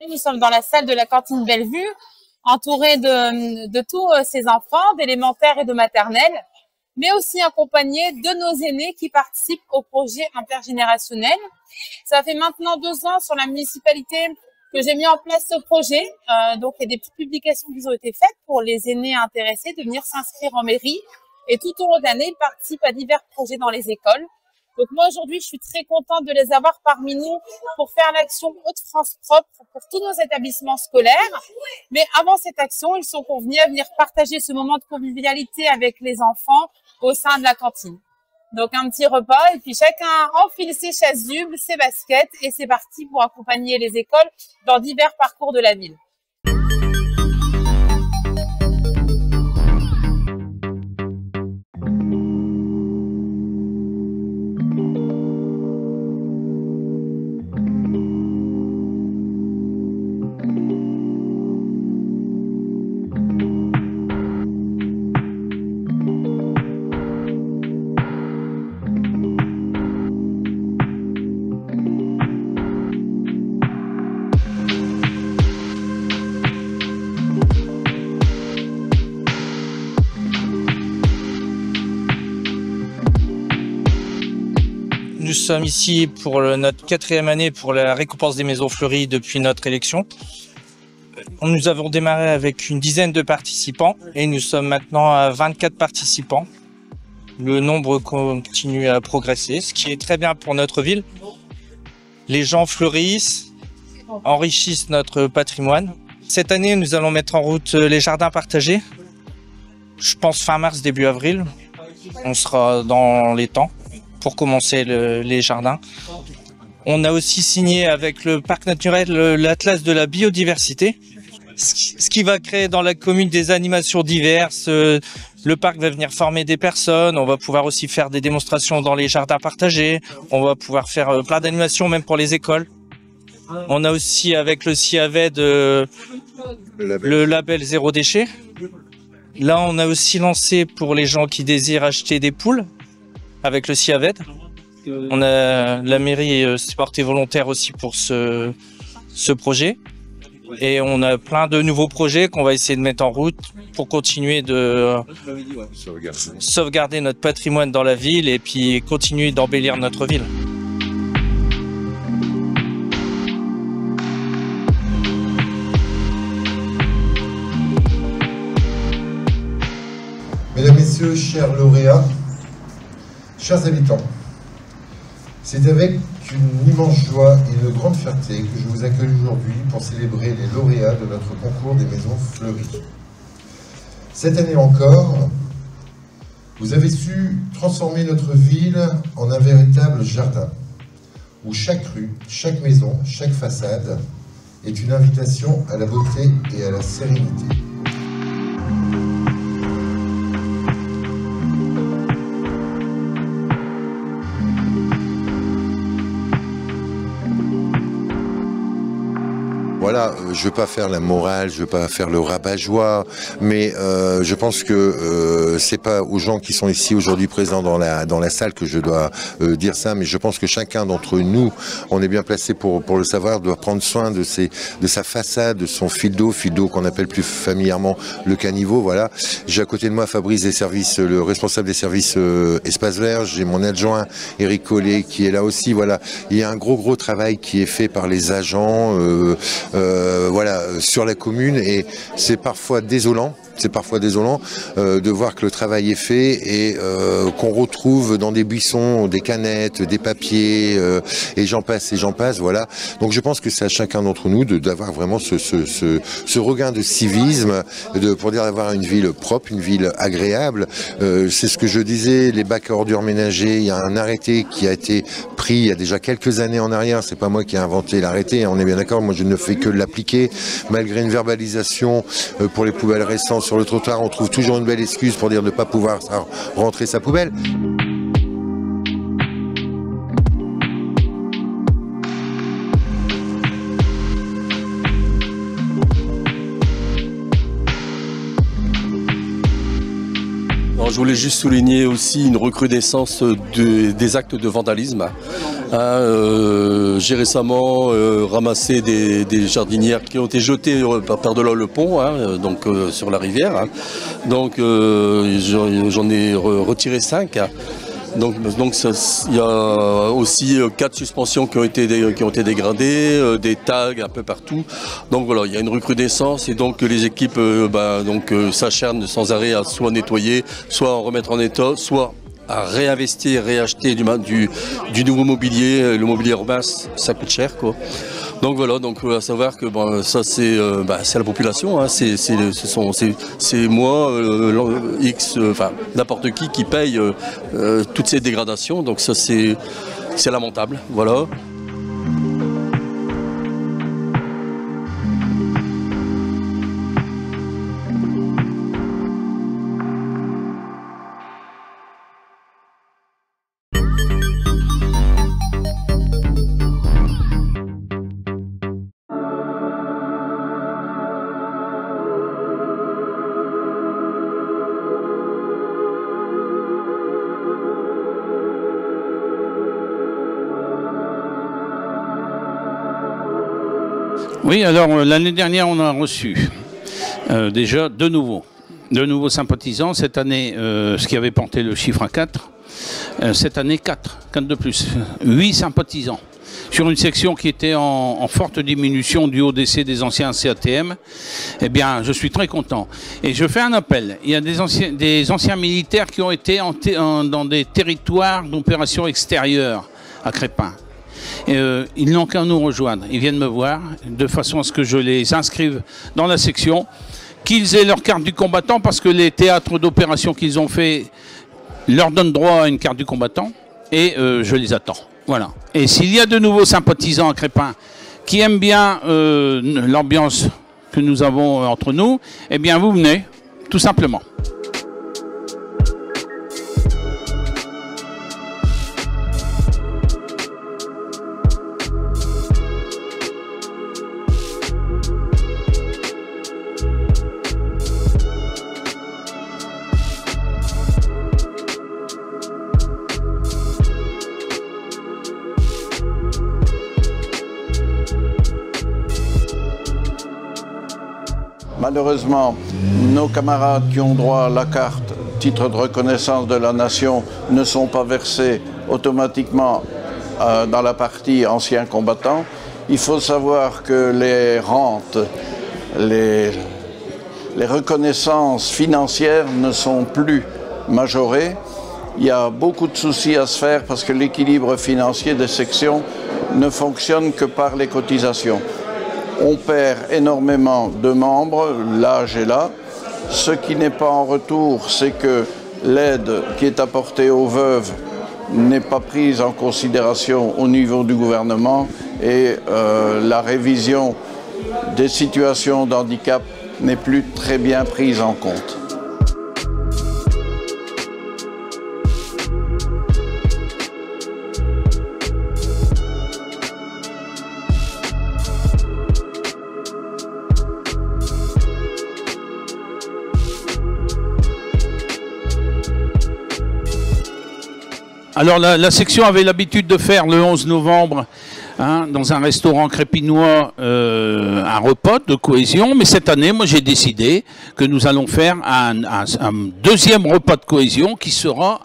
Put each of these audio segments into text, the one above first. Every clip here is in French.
Nous sommes dans la salle de la cantine Bellevue, entourés de tous ces enfants, d'élémentaire et de maternelle, mais aussi accompagnés de nos aînés qui participent au projet intergénérationnel. Ça fait maintenant 2 ans sur la municipalité que j'ai mis en place ce projet. Donc, il y a des petites publications qui ont été faites pour les aînés intéressés de venir s'inscrire en mairie. Et tout au long de l'année, ils participent à divers projets dans les écoles. Donc, moi, aujourd'hui, je suis très contente de les avoir parmi nous pour faire l'action Hauts-de-France propre pour tous nos établissements scolaires. Mais avant cette action, ils sont convenus à venir partager ce moment de convivialité avec les enfants au sein de la cantine. Donc, un petit repas et puis chacun enfile ses chasubles, ses baskets et c'est parti pour accompagner les écoles dans divers parcours de la ville. Nous sommes ici pour notre 4e année pour la récompense des maisons fleuries depuis notre élection. Nous avons démarré avec une dizaine de participants et nous sommes maintenant à 24 participants. Le nombre continue à progresser, ce qui est très bien pour notre ville. Les gens fleurissent, enrichissent notre patrimoine. Cette année, nous allons mettre en route les jardins partagés. Je pense fin mars, début avril. On sera dans les temps pour commencer les jardins. On a aussi signé avec le parc naturel l'Atlas de la biodiversité, ce qui va créer dans la commune des animations diverses. Le parc va venir former des personnes, on va pouvoir aussi faire des démonstrations dans les jardins partagés, on va pouvoir faire plein d'animations même pour les écoles. On a aussi avec le CIAVED le label Zéro Déchet. Là, on a aussi lancé pour les gens qui désirent acheter des poules avec le CIAVED. On a la mairie s'est portée volontaire aussi pour ce projet. Et on a plein de nouveaux projets qu'on va essayer de mettre en route pour continuer de sauvegarder notre patrimoine dans la ville et puis continuer d'embellir notre ville. Mesdames, Messieurs, chers lauréats, chers habitants, c'est avec une immense joie et une grande fierté que je vous accueille aujourd'hui pour célébrer les lauréats de notre concours des maisons fleuries. Cette année encore, vous avez su transformer notre ville en un véritable jardin, où chaque rue, chaque maison, chaque façade est une invitation à la beauté et à la sérénité. Voilà, je veux pas faire la morale, je veux pas faire le rabat-joie, mais je pense que c'est pas aux gens qui sont ici aujourd'hui présents dans la salle que je dois dire ça, mais je pense que chacun d'entre nous, on est bien placé pour le savoir, doit prendre soin de sa façade, de son fil d'eau qu'on appelle plus familièrement le caniveau. Voilà, j'ai à côté de moi Fabrice des services, le responsable des services espace vert, j'ai mon adjoint Eric Collet qui est là aussi. Voilà, il y a un gros travail qui est fait par les agents. Voilà, sur la commune, et c'est parfois désolant. De voir que le travail est fait et qu'on retrouve dans des buissons des canettes, des papiers et j'en passe, voilà. Donc je pense que c'est à chacun d'entre nous d'avoir vraiment ce regain de civisme, pour dire d'avoir une ville propre, une ville agréable. C'est ce que je disais, les bacs à ordures ménagers, il y a un arrêté qui a été pris il y a déjà quelques années en arrière, c'est pas moi qui ai inventé l'arrêté, on est bien d'accord, moi je ne fais que l'appliquer, malgré une verbalisation pour les poubelles récentes sur le trottoir, on trouve toujours une belle excuse pour dire de ne pas pouvoir rentrer sa poubelle. je voulais juste souligner aussi une recrudescence des actes de vandalisme. J'ai récemment ramassé des jardinières qui ont été jetées par-delà le pont, donc sur la rivière. Donc j'en ai retiré 5. Donc il y a aussi 4 suspensions qui ont été dégradées, des tags un peu partout. Donc voilà, il y a une recrudescence et donc les équipes s'acharnent sans arrêt à soit nettoyer, soit en remettre en état, soit à réinvestir, réacheter du nouveau mobilier. Le mobilier urbain, ça coûte cher, quoi. Donc voilà, donc à savoir que ça c'est la population, c'est moi, n'importe qui paye toutes ces dégradations, donc ça c'est lamentable, voilà. Oui, alors l'année dernière, on a reçu déjà de nouveaux sympathisants. Cette année, ce qui avait porté le chiffre à 4. Cette année, 4 de plus. 8 sympathisants. Sur une section qui était en forte diminution du haut décès des anciens CATM, eh bien, je suis très content. Et je fais un appel. Il y a des anciens militaires qui ont été dans des territoires d'opération extérieure à Crespin. Ils n'ont qu'à nous rejoindre. Ils viennent me voir de façon à ce que je les inscrive dans la section, qu'ils aient leur carte du combattant parce que les théâtres d'opération qu'ils ont fait leur donnent droit à une carte du combattant et je les attends. Voilà. Et s'il y a de nouveaux sympathisants à Crespin qui aiment bien l'ambiance que nous avons entre nous, eh bien vous venez, tout simplement. Malheureusement, nos camarades qui ont droit à la carte titre de reconnaissance de la nation ne sont pas versés automatiquement dans la partie anciens combattants. Il faut savoir que les rentes, les reconnaissances financières ne sont plus majorées. Il y a beaucoup de soucis à se faire parce que l'équilibre financier des sections ne fonctionne que par les cotisations. On perd énormément de membres, l'âge est là. Ce qui n'est pas en retour, c'est que l'aide qui est apportée aux veuves n'est pas prise en considération au niveau du gouvernement et la révision des situations d'handicap n'est plus très bien prise en compte. Alors la section avait l'habitude de faire le 11 novembre dans un restaurant crépinois un repas de cohésion, mais cette année, moi j'ai décidé que nous allons faire un deuxième repas de cohésion qui sera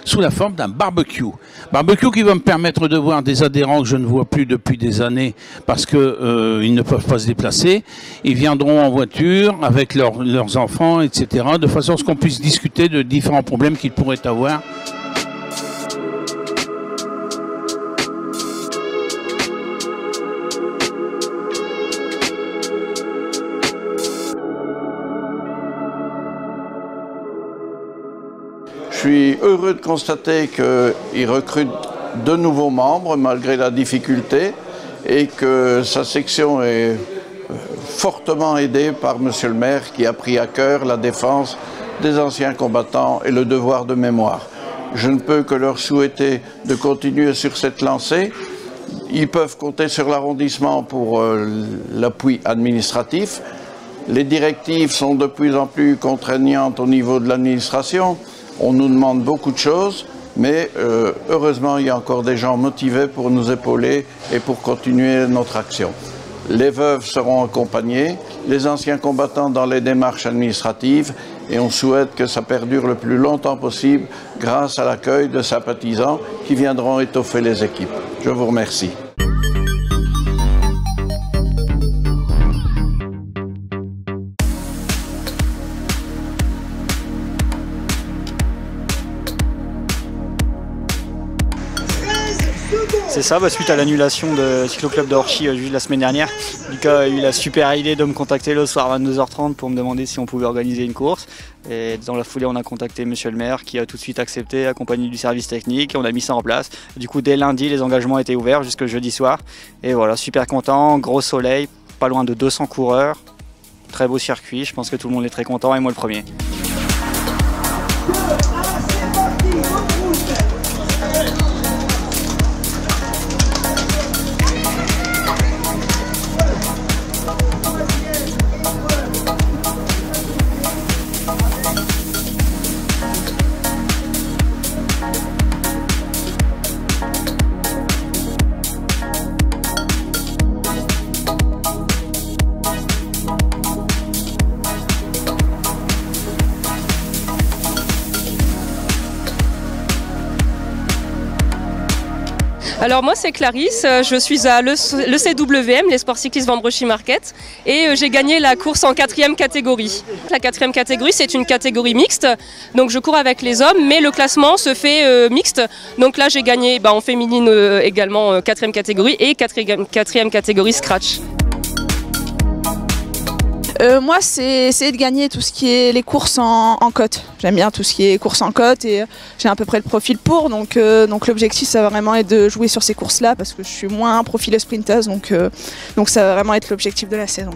sous la forme d'un barbecue. Barbecue qui va me permettre de voir des adhérents que je ne vois plus depuis des années parce qu'ils ne peuvent pas se déplacer. Ils viendront en voiture avec leurs enfants, etc., de façon à ce qu'on puisse discuter de différents problèmes qu'ils pourraient avoir. Je suis heureux de constater qu'il recrute de nouveaux membres malgré la difficulté et que sa section est fortement aidée par Monsieur le maire qui a pris à cœur la défense des anciens combattants et le devoir de mémoire. Je ne peux que leur souhaiter de continuer sur cette lancée. Ils peuvent compter sur l'arrondissement pour l'appui administratif. Les directives sont de plus en plus contraignantes au niveau de l'administration. On nous demande beaucoup de choses, mais heureusement, il y a encore des gens motivés pour nous épauler et pour continuer notre action. Les veuves seront accompagnées, les anciens combattants dans les démarches administratives, et on souhaite que ça perdure le plus longtemps possible grâce à l'accueil de sympathisants qui viendront étoffer les équipes. Je vous remercie. C'est ça, suite à l'annulation de Cyclo-Club de Orchy la semaine dernière, Lucas a eu la super idée de me contacter le soir à 22h30 pour me demander si on pouvait organiser une course. Et dans la foulée, on a contacté monsieur le maire qui a tout de suite accepté, accompagné du service technique, et on a mis ça en place. Du coup, dès lundi, les engagements étaient ouverts jusqu'au jeudi soir. Et voilà, super content, gros soleil, pas loin de 200 coureurs, très beau circuit, je pense que tout le monde est très content et moi le premier. Alors moi c'est Clarisse, je suis à l'ECWM, les Sports Cyclistes Vendrochi Market, et j'ai gagné la course en 4e catégorie. La 4e catégorie c'est une catégorie mixte, donc je cours avec les hommes, mais le classement se fait mixte. Donc là j'ai gagné en féminine également 4e catégorie et 4e catégorie scratch. Moi, c'est essayer de gagner tout ce qui est les courses en côte. J'aime bien tout ce qui est courses en côte et j'ai à peu près le profil pour. Donc l'objectif, ça va vraiment être de jouer sur ces courses-là parce que je suis moins un profil sprinteuse. Donc ça va vraiment être l'objectif de la saison.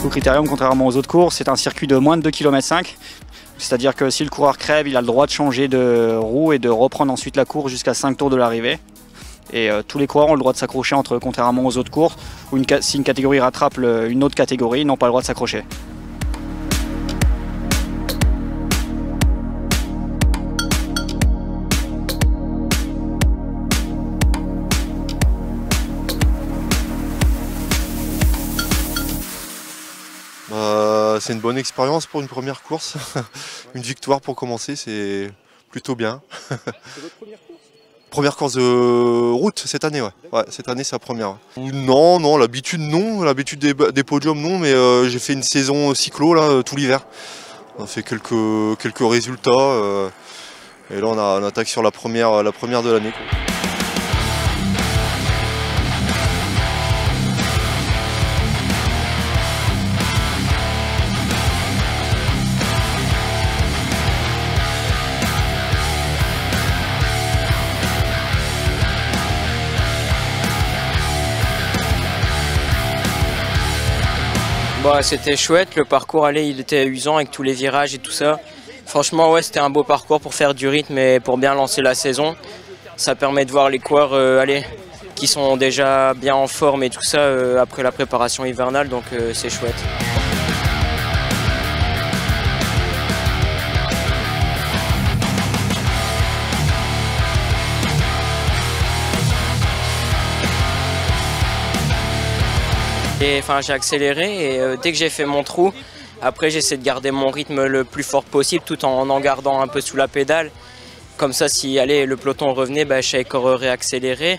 Au Critérium, contrairement aux autres courses, c'est un circuit de moins de 2,5 km. C'est-à-dire que si le coureur crève, il a le droit de changer de roue et de reprendre ensuite la course jusqu'à 5 tours de l'arrivée. Et tous les coureurs ont le droit de s'accrocher contrairement aux autres courses, où si une catégorie rattrape une autre catégorie, ils n'ont pas le droit de s'accrocher. C'est une bonne expérience pour une première course. Une victoire pour commencer, c'est plutôt bien. C'est votre première course ? Première course de route cette année, ouais. Ouais, cette année c'est la première. Non, l'habitude non, l'habitude des podiums non, mais j'ai fait une saison cyclo là tout l'hiver. On a fait quelques résultats et là on attaque sur la première de l'année. C'était chouette, le parcours il était usant avec tous les virages et tout ça. Franchement ouais, c'était un beau parcours pour faire du rythme et pour bien lancer la saison. Ça permet de voir les coureurs qui sont déjà bien en forme et tout ça après la préparation hivernale, donc c'est chouette. J'ai accéléré et dès que j'ai fait mon trou, après j'essaie de garder mon rythme le plus fort possible tout en gardant un peu sous la pédale. Comme ça, si le peloton revenait, je savais qu'on réaccélérer.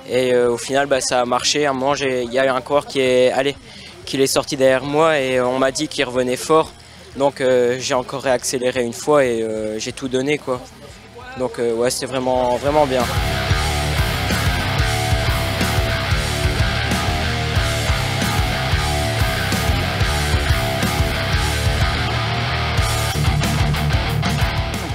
Et au final, ça a marché. À un moment, il y a un coureur qui est sorti derrière moi et on m'a dit qu'il revenait fort. Donc j'ai encore réaccéléré une fois et j'ai tout donné, quoi. Donc ouais, c'était vraiment bien.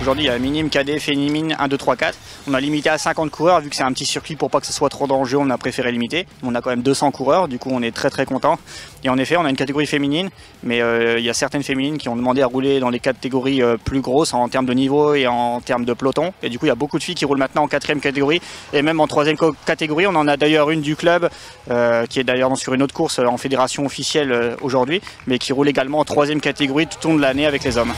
Aujourd'hui, il y a minime, cadet, féminine, 1, 2, 3, 4. On a limité à 50 coureurs, vu que c'est un petit circuit pour pas que ce soit trop dangereux, on a préféré limiter. On a quand même 200 coureurs, du coup on est très content. Et en effet, on a une catégorie féminine, mais il y a certaines féminines qui ont demandé à rouler dans les catégories plus grosses en termes de niveau et en termes de peloton. Et du coup, il y a beaucoup de filles qui roulent maintenant en 4e catégorie et même en 3e catégorie. On en a d'ailleurs une du club qui est d'ailleurs sur une autre course en fédération officielle aujourd'hui, mais qui roule également en 3e catégorie tout au long de l'année avec les hommes.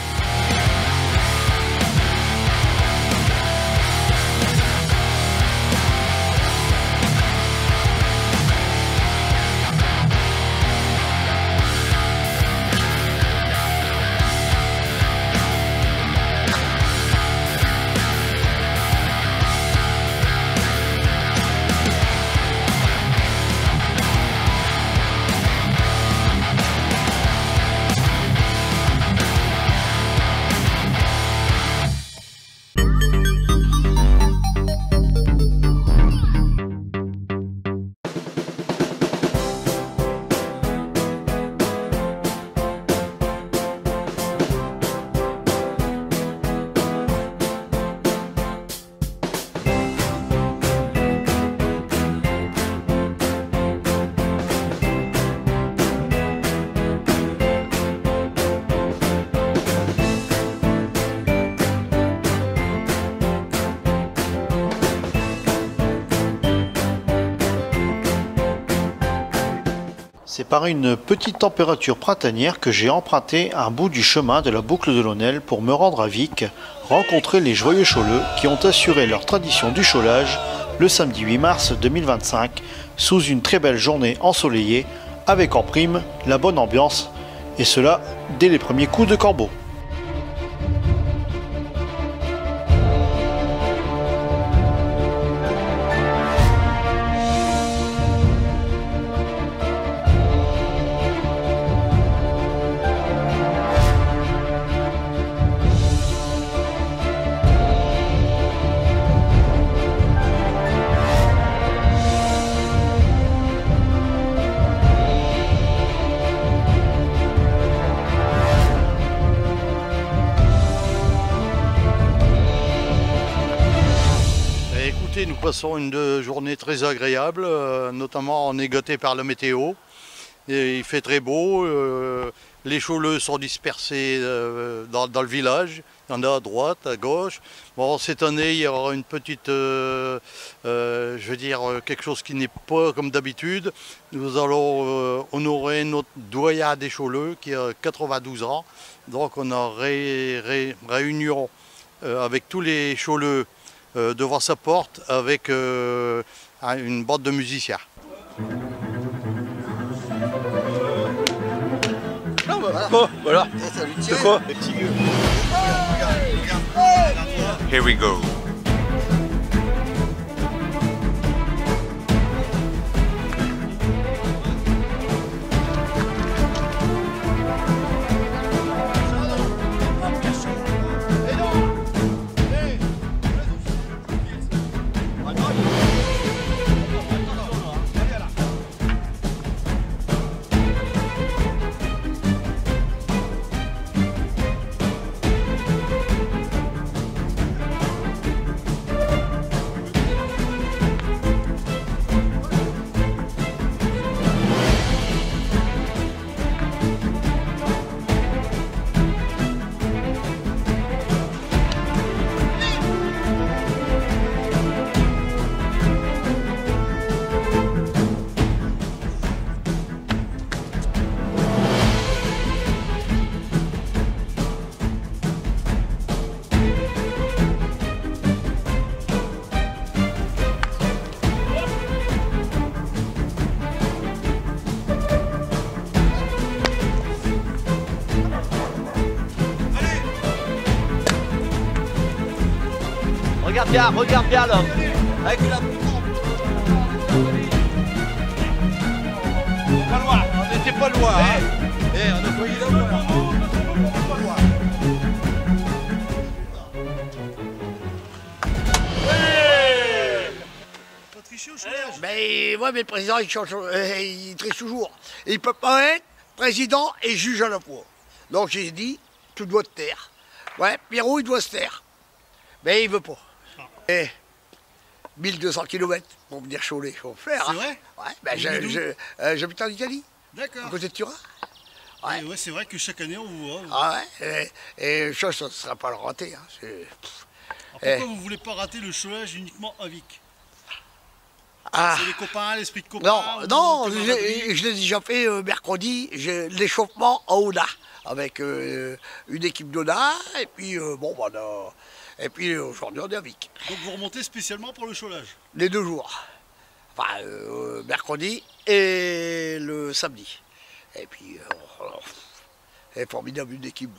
C'est par une petite température printanière que j'ai emprunté un bout du chemin de la boucle de l'Aunelle pour me rendre à Vic, rencontrer les joyeux chauleux qui ont assuré leur tradition du chaulage le samedi 8 mars 2025 sous une très belle journée ensoleillée avec en prime la bonne ambiance et cela dès les premiers coups de corbeau. Nous passons une journée très agréable, notamment on est gâtés par la météo. Et il fait très beau, les chauleux sont dispersés dans le village, il y en a à droite, à gauche. Bon, cette année, il y aura une petite, je veux dire, quelque chose qui n'est pas comme d'habitude. Nous allons honorer notre doyen des chauleux qui a 92 ans. Donc on a réunion avec tous les chauleux devant sa porte avec une bande de musiciens. Oh, voilà. C'est quoi? Here we go. Regarde bien l'homme. Avec la... Pas loin, on n'était pas loin. On a failli l'avoir. Mais ouais, mais le président il change, il triche toujours. Il peut pas être président et juge à la fois. Donc j'ai dit, tu dois te taire. Ouais, Pierrot il doit se taire. Mais il veut pas. Et 1200 km pour venir Cholet, il faut faire. C'est vrai? Ouais, ben j'habite en Italie. D'accord. À côté de Turin. Ouais, ouais, c'est vrai que chaque année on vous voit. Ah ouais, et ça ne sera pas le rater. Hein. Pourquoi vous ne voulez pas rater le cholage uniquement à Vic? C'est les copains, l'esprit de copains? Non, je l'ai déjà fait mercredi, l'échauffement à Oda, avec une équipe d'Oda, et puis bon, et puis aujourd'hui on est à Vic. Donc vous remontez spécialement pour le cholage? Les 2 jours. Enfin, mercredi et le samedi. Et puis, formidable, une équipe.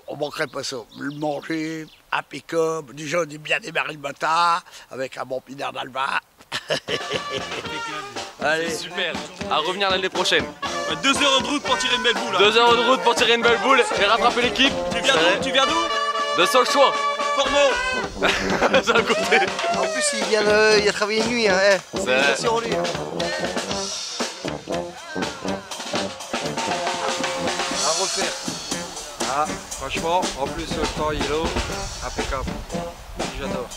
On manquerait pas ça. Le manger, impeccable. Déjà, on est bien démarré le matin, avec un bon pinard d'Alba. C'est super. À revenir l'année prochaine. 2 heures de route pour tirer une belle boule. 2 heures de route pour tirer une belle boule et rattraper l'équipe. Tu viens d'où? De Sochaux. Formaux. C'est à côté. En plus, il a travaillé une nuit. Hein. Félicitations lui. À refaire. Ah, franchement, en plus le temps il est low, impeccable. J'adore.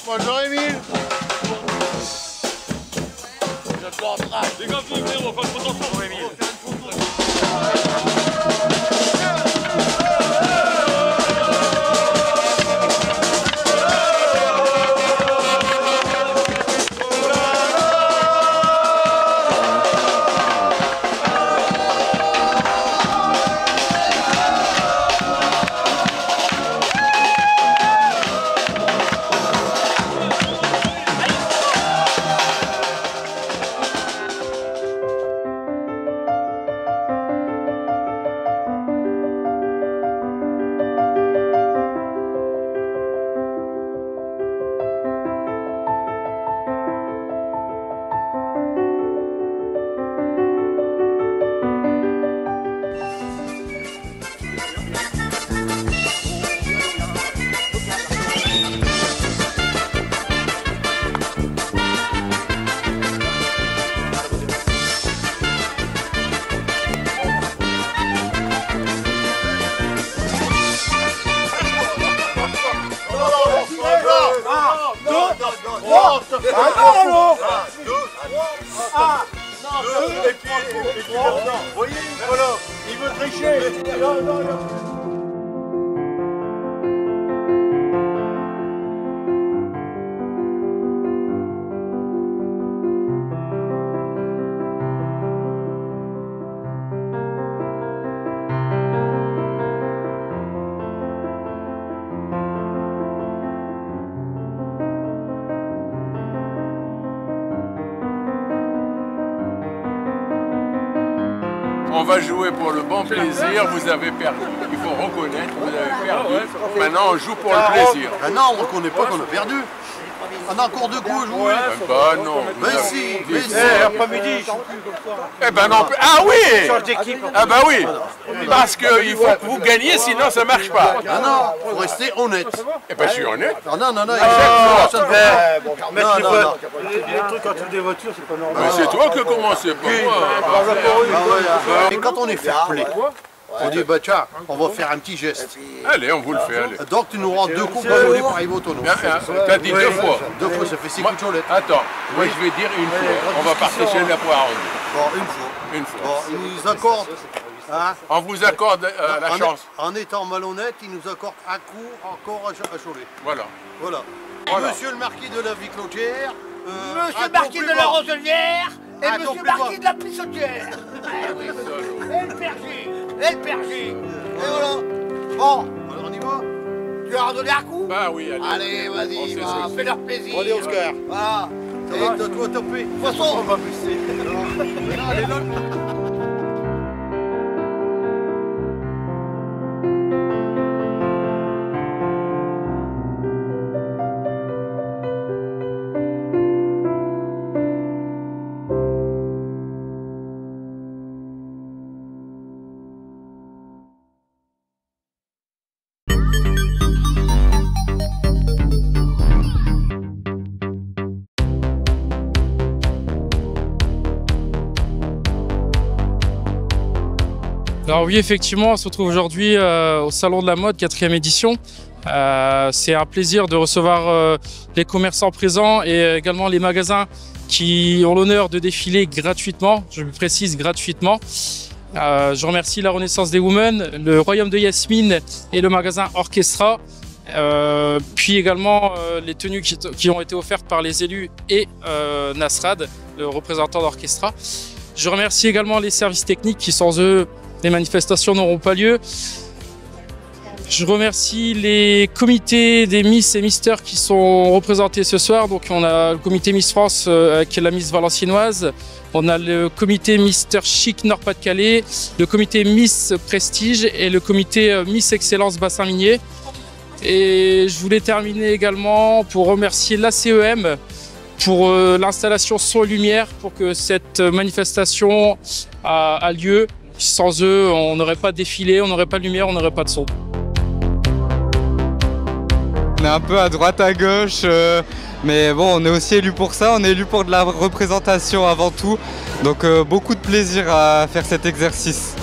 Bonjour Émile. Les gars, venez, on va faire une photo ensemble, Émile. Vous voyez, voilà, il veut tricher. Non. On va jouer pour le bon plaisir, vous avez perdu. Il faut reconnaître, vous avez perdu. Maintenant, on joue pour le plaisir. Ah non, on ne reconnaît pas qu'on a perdu. On a encore 2 coups à jouer. Bah non. Mais si, mais si. Après-midi. Eh ben non. Ah oui. Ah bah oui. Parce qu'il faut que vous gagnez, sinon ça marche pas. Ah non, il faut rester honnête. Eh ben je suis honnête. Ah non, Les trucs quand tu des voitures, c'est pas normal. C'est toi qui as commencé, pas moi. Et quand on est fair play, on dit bah tiens, on va faire un petit geste. Allez, on vous le fait, allez. Donc tu nous rends 2 coups pour voler pour arriver au tonneau. T'as dit 2 fois. 2 fois, ça fait 6 coups de cholette. Attends, moi je vais dire une fois. On va partager la poire. Bon, une fois. Bon, ils nous accordent Hein? On vous accorde la chance. En étant malhonnête, il nous accorde un coup encore à Cholet. Voilà. Voilà. Monsieur le marquis de la Viclotière. Monsieur le marquis de la Roselière et monsieur le marquis de la Pissotière. Et le perger. Et le perger. Et voilà. Bon, alors on y va. Tu as redonné un coup? Bah oui, allez. Allez, vas-y, fais leur plaisir. Allez, Oscar. Voilà. Et toi, topé. De toute façon, on va buster. Allez, là. Alors oui, effectivement, on se retrouve aujourd'hui au Salon de la Mode, 4e édition. C'est un plaisir de recevoir les commerçants présents et également les magasins qui ont l'honneur de défiler gratuitement, je précise gratuitement. Je remercie la Renaissance des Women, le Royaume de Yasmine et le magasin Orchestra. Puis également les tenues qui ont été offertes par les élus et Nasrad, le représentant d'Orchestra. Je remercie également les services techniques qui, sans eux, les manifestations n'auront pas lieu. Je remercie les comités des Miss et Misters qui sont représentés ce soir. Donc on a le comité Miss France avec la Miss Valenciennoise. On a le comité Mister Chic Nord-Pas-de-Calais, le comité Miss Prestige et le comité Miss Excellence Bassin Minier. Et je voulais terminer également pour remercier l'ACEM pour l'installation son et lumière pour que cette manifestation a lieu. Sans eux, on n'aurait pas défilé, on n'aurait pas de lumière, on n'aurait pas de son. On est un peu à droite à gauche, mais bon, on est aussi élu pour ça, on est élu pour de la représentation avant tout. Donc beaucoup de plaisir à faire cet exercice.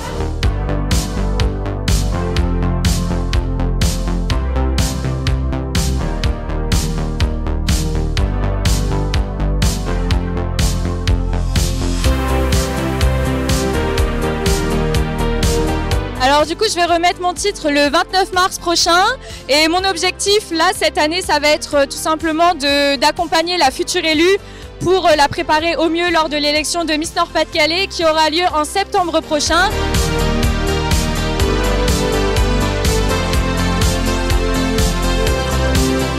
Alors du coup, je vais remettre mon titre le 29 mars prochain et mon objectif là cette année, ça va être tout simplement d'accompagner la future élue pour la préparer au mieux lors de l'élection de Miss Nord-Pas-de-Calais qui aura lieu en septembre prochain.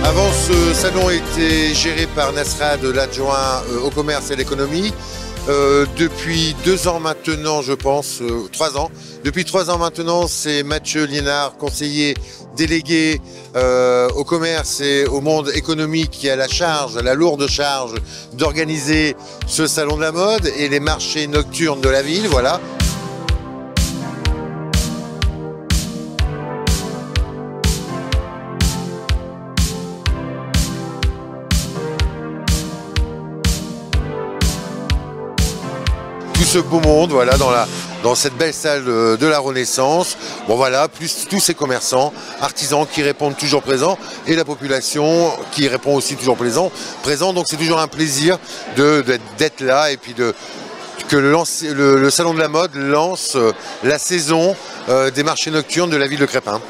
Avant, ce salon était géré par Nasrad, l'adjoint au commerce et à l'économie. Depuis 2 ans maintenant, je pense, 3 ans. Depuis 3 ans maintenant, c'est Mathieu Liénard, conseiller délégué au commerce et au monde économique, qui a la lourde charge d'organiser ce salon de la mode et les marchés nocturnes de la ville, voilà. Tout ce beau monde, voilà, dans cette belle salle de la Renaissance. Bon voilà, plus tous ces commerçants, artisans qui répondent toujours présents et la population qui répond aussi toujours présent. Donc c'est toujours un plaisir d'être là et puis que le salon de la mode lance la saison des marchés nocturnes de la ville de Crespin.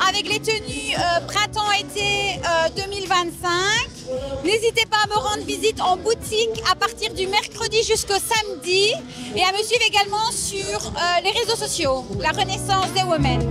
Avec les tenues printemps-été 2025. N'hésitez pas à me rendre visite en boutique à partir du mercredi jusqu'au samedi et à me suivre également sur les réseaux sociaux, la Renaissance des Women.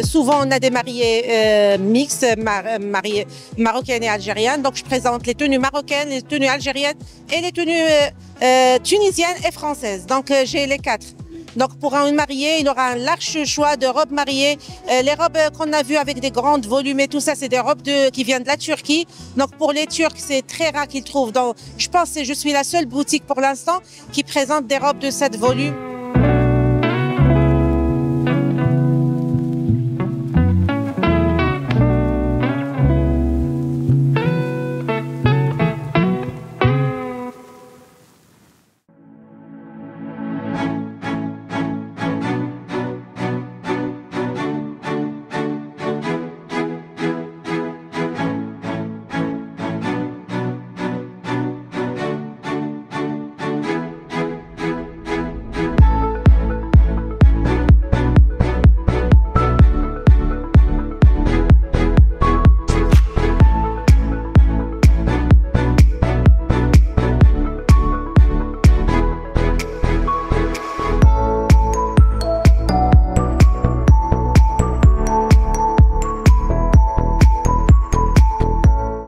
Souvent, on a des mariées mixtes, mariées marocaines et algériennes. Donc, je présente les tenues marocaines, les tenues algériennes et les tenues tunisiennes et françaises. Donc, j'ai les quatre. Donc, pour une mariée, il aura un large choix de robes mariées. Les robes qu'on a vues avec des grandes volumes et tout ça, c'est des robes qui viennent de la Turquie. Donc, pour les Turcs, c'est très rare qu'ils trouvent. Donc, je pense que je suis la seule boutique pour l'instant qui présente des robes de cette volume.